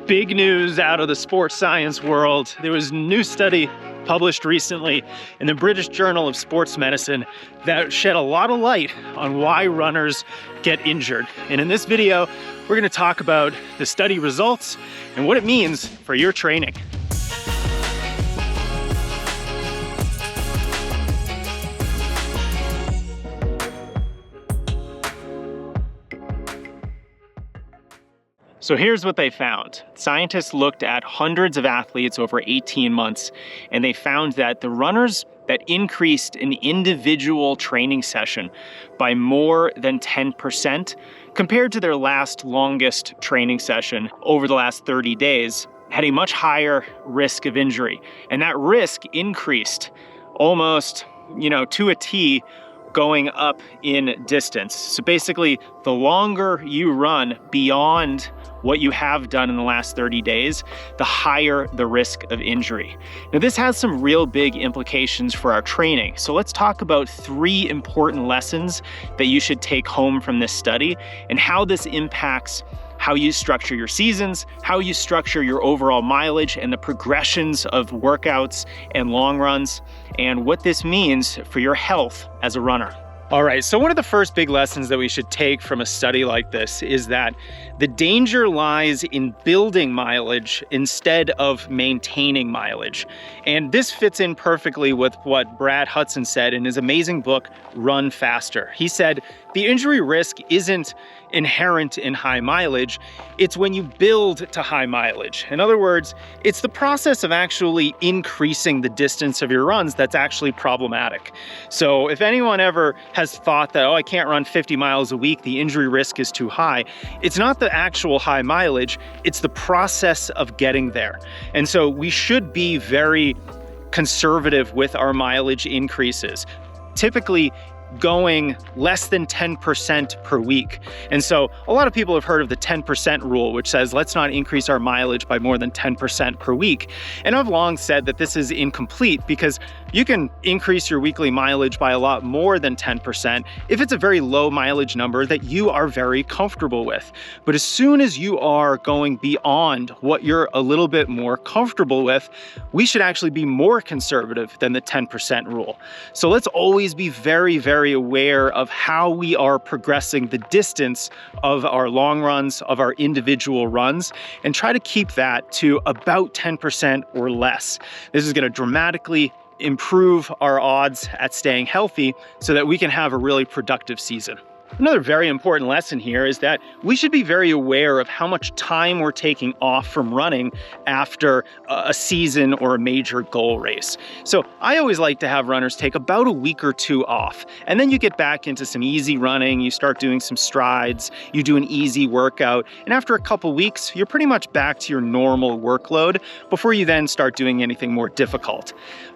Big news out of the sports science world. There was a new study published recently in the British Journal of Sports Medicine that shed a lot of light on why runners get injured. And in this video, we're going to talk about the study results and what it means for your training. So here's what they found. Scientists looked at hundreds of athletes over 18 months, and they found that the runners that increased an individual training session by more than 10% compared to their last longest training session over the last 30 days had a much higher risk of injury. And that risk increased almost, to a T, going up in distance. So basically, the longer you run beyond what you have done in the last 30 days, the higher the risk of injury. Now, this has some real big implications for our training. So let's talk about 3 important lessons that you should take home from this study and how this impacts how you structure your seasons, how you structure your overall mileage and the progressions of workouts and long runs, and what this means for your health as a runner. All right, so one of the first big lessons that we should take from a study like this is that the danger lies in building mileage instead of maintaining mileage. And this fits in perfectly with what Brad Hudson said in his amazing book, Run Faster. He said, the injury risk isn't inherent in high mileage, it's when you build to high mileage. In other words, it's the process of actually increasing the distance of your runs that's actually problematic. So if anyone ever has thought that, I can't run 50 miles a week, the injury risk is too high, it's not the actual high mileage, it's the process of getting there. And so we should be very conservative with our mileage increases. Typically, going less than 10% per week. And so a lot of people have heard of the 10% rule, which says let's not increase our mileage by more than 10% per week. And I've long said that this is incomplete because you can increase your weekly mileage by a lot more than 10% if it's a very low mileage number that you are very comfortable with. But as soon as you are going beyond what you're a little bit more comfortable with, we should actually be more conservative than the 10% rule. So let's always be very aware of how we are progressing the distance of our long runs, of our individual runs, and try to keep that to about 10% or less. This is going to dramatically improve our odds at staying healthy so that we can have a really productive season. Another very important lesson here is that we should be very aware of how much time we're taking off from running after a season or a major goal race. So I always like to have runners take about a week or 2 off, and then you get back into some easy running, you start doing some strides, you do an easy workout, and after a couple weeks, you're pretty much back to your normal workload before you then start doing anything more difficult.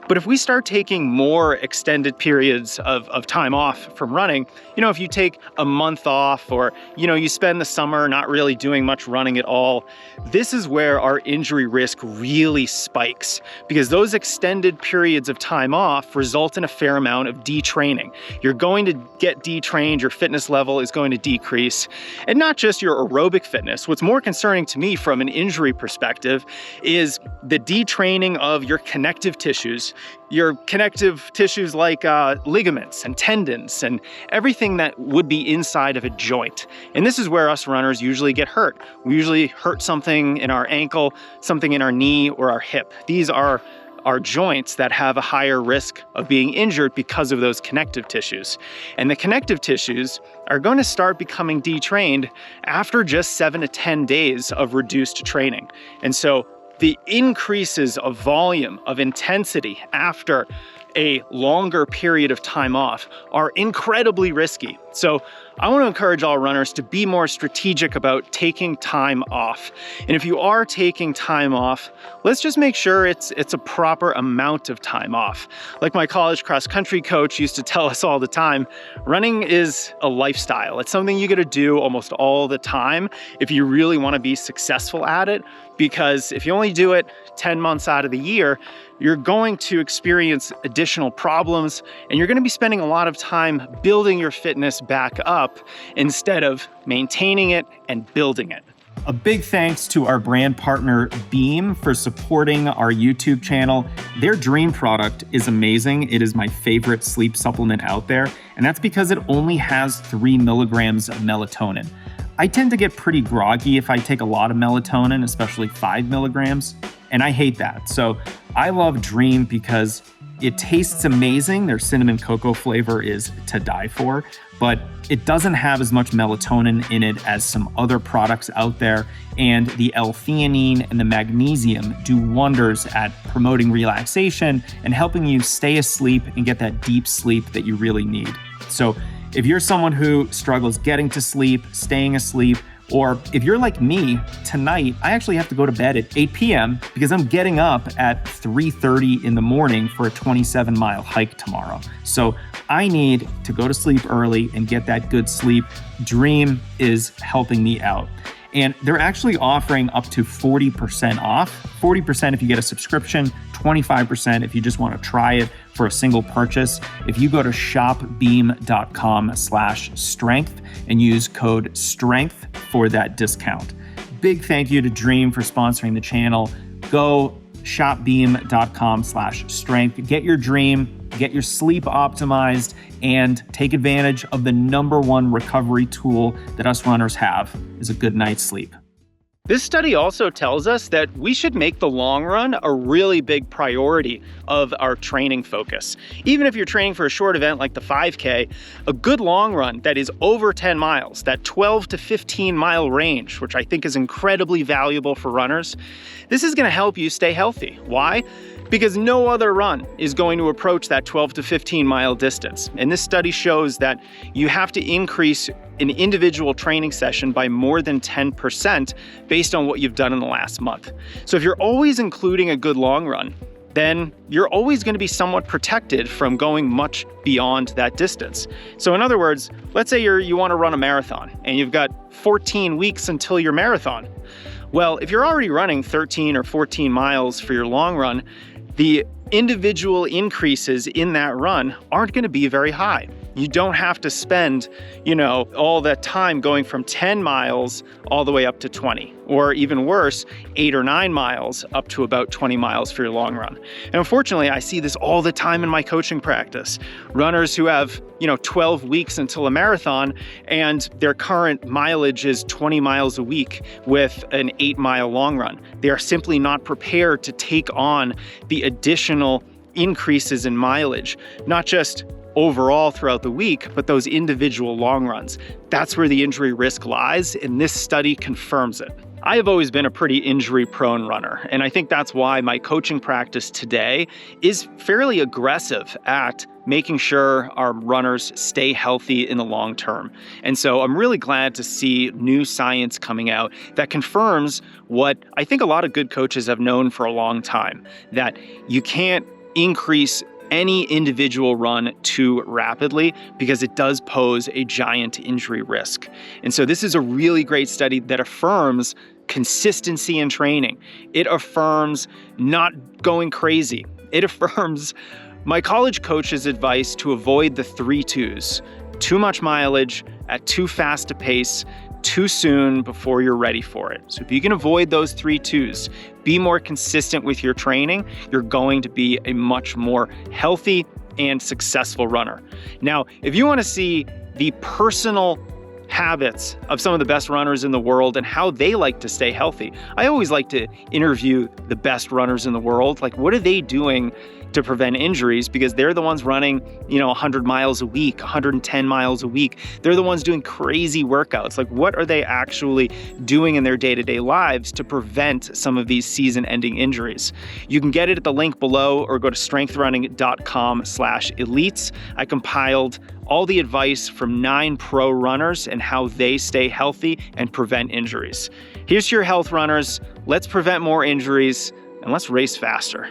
But if we start taking more extended periods of time off from running, if you take a month off or, you spend the summer not really doing much running at all, this is where our injury risk really spikes because those extended periods of time off result in a fair amount of detraining. You're going to get detrained, your fitness level is going to decrease, and not just your aerobic fitness. What's more concerning to me from an injury perspective is the detraining of your connective tissues like ligaments and tendons and everything that would be inside of a joint. And this is where us runners usually get hurt. We usually hurt something in our ankle, something in our knee or our hip. These are our joints that have a higher risk of being injured because of those connective tissues. And the connective tissues are going to start becoming detrained after just 7 to 10 days of reduced training. And so the increases of volume, of intensity after a longer period of time off are incredibly risky. So I want to encourage all runners to be more strategic about taking time off. And if you are taking time off, let's just make sure it's a proper amount of time off. Like my college cross country coach used to tell us all the time, running is a lifestyle. It's something you got to do almost all the time if you really want to be successful at it, because if you only do it 10 months out of the year, you're going to experience additional problems and you're going to be spending a lot of time building your fitness back up instead of maintaining it and building it. A big thanks to our brand partner, Beam, for supporting our YouTube channel. Their Dream product is amazing. It is my favorite sleep supplement out there, and that's because it only has 3 milligrams of melatonin. I tend to get pretty groggy if I take a lot of melatonin, especially 5 milligrams, and I hate that. So I love Dream because it tastes amazing. Their cinnamon cocoa flavor is to die for, but it doesn't have as much melatonin in it as some other products out there. And the L-theanine and the magnesium do wonders at promoting relaxation and helping you stay asleep and get that deep sleep that you really need. So if you're someone who struggles getting to sleep, staying asleep, or if you're like me, tonight, I actually have to go to bed at 8 p.m. because I'm getting up at 3:30 in the morning for a 27-mile hike tomorrow. So I need to go to sleep early and get that good sleep. Dream is helping me out. And they're actually offering up to 40% off. 40% if you get a subscription, 25% if you just want to try it for a single purchase. If you go to shopbeam.com/strength and use code STRENGTH for that discount. Big thank you to Dream for sponsoring the channel. Go shopbeam.com/strength. Get your Dream, get your sleep optimized, and take advantage of the #1 recovery tool that us runners have, is a good night's sleep. This study also tells us that we should make the long run a really big priority of our training focus. Even if you're training for a short event like the 5K, a good long run that is over 10 miles, that 12 to 15 mile range, which I think is incredibly valuable for runners, this is going to help you stay healthy. Why? Because no other run is going to approach that 12 to 15 mile distance. And this study shows that you have to increase an individual training session by more than 10% based on what you've done in the last month. So if you're always including a good long run, then you're always going to be somewhat protected from going much beyond that distance. So in other words, let's say you want to run a marathon and you've got 14 weeks until your marathon. Well, if you're already running 13 or 14 miles for your long run, the individual increases in that run aren't going to be very high. You don't have to spend, all that time going from 10 miles all the way up to 20, or even worse, 8 or 9 miles up to about 20 miles for your long run. And unfortunately, I see this all the time in my coaching practice. Runners who have, 12 weeks until a marathon and their current mileage is 20 miles a week with an 8-mile long run. They are simply not prepared to take on the additional increases in mileage, not just overall throughout the week, but those individual long runs. That's where the injury risk lies, and this study confirms it. I have always been a pretty injury-prone runner, and I think that's why my coaching practice today is fairly aggressive at making sure our runners stay healthy in the long term. And so I'm really glad to see new science coming out that confirms what I think a lot of good coaches have known for a long time, that you can't increase any individual run too rapidly because it does pose a giant injury risk. And so this is a really great study that affirms consistency in training. It affirms not going crazy. It affirms my college coach's advice to avoid the 3 twos: too much mileage at too fast a pace, too soon before you're ready for it. So if you can avoid those 3 twos, be more consistent with your training, you're going to be a much more healthy and successful runner. Now, if you want to see the personal habits of some of the best runners in the world and how they like to stay healthy, I always like to interview the best runners in the world. Like, what are they doing to prevent injuries? Because they're the ones running, 100 miles a week, 110 miles a week. They're the ones doing crazy workouts. Like, what are they actually doing in their day-to-day lives to prevent some of these season-ending injuries? You can get it at the link below or go to strengthrunning.com/elites. I compiled all the advice from 9 pro runners and how they stay healthy and prevent injuries. Here's to your health, runners. Let's prevent more injuries and let's race faster.